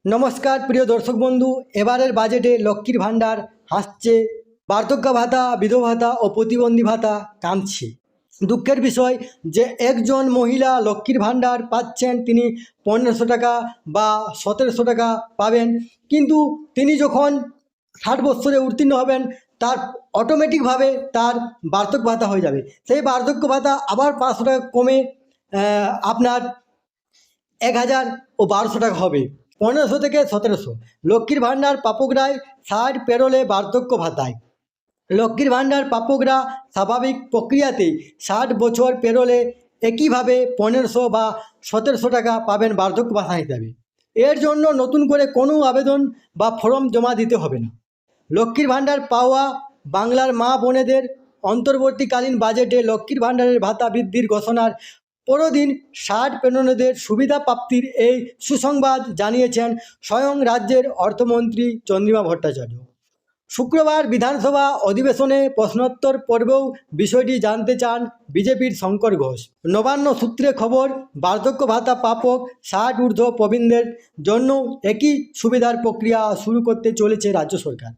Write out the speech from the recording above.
নমস্কার প্রিয় দর্শক বন্ধু, এবারের বাজেটে লক্ষ্মীর ভাণ্ডার হাসছে, বার্ধক্য ভাতা, বিধবা ভাতা ও প্রতিবন্ধী ভাতা কামছে। দুঃখের বিষয় যে একজন মহিলা লক্ষ্মীর ভাণ্ডার পাচ্ছেন, তিনি 1500 টাকা বা 1700 টাকা পাবেন, কিন্তু তিনি যখন 60 বছরে উত্তীর্ণ হবেন তার অটোমেটিকভাবে তার বার্ধক্য ভাতা হয়ে যাবে। সেই বার্ধক্য ভাতা আবার 500 টাকা কমে আপনার 1000 ও 1200 টাকা হবে, 1500 থেকে 1700। লক্ষ্মীর ভাণ্ডার প্রাপকরাই 60 পেরোলে বার্ধক্য ভাতায়। লক্ষ্মীর ভাণ্ডার প্রাপকরা স্বাভাবিক প্রক্রিয়াতেই 60 বছর পেরোলে একইভাবে 1500 বা 1700 টাকা পাবেন বার্ধক্য ভাতা হিসাবে। এর জন্য নতুন করে কোনো আবেদন বা ফর্ম জমা দিতে হবে না। লক্ষ্মীর ভাণ্ডার পাওয়া বাংলার মা বোনেদের অন্তর্বর্তীকালীন বাজেটে লক্ষ্মীর ভাণ্ডারের ভাতা বৃদ্ধির ঘোষণার পরদিন 60 পেরোনোদের সুবিধা প্রাপ্তির এই সুসংবাদ জানিয়েছেন স্বয়ং রাজ্যের অর্থমন্ত্রী চন্দ্রিমা ভট্টাচার্য। শুক্রবার বিধানসভা অধিবেশনে প্রশ্নোত্তর পর্বেও বিষয়টি জানতে চান বিজেপির শঙ্কর ঘোষ। নবান্ন সূত্রে খবর, বার্ধক্য ভাতা প্রাপক 60 ঊর্ধ্ব প্রবীণদের জন্য একই সুবিধার প্রক্রিয়া শুরু করতে চলেছে রাজ্য সরকার।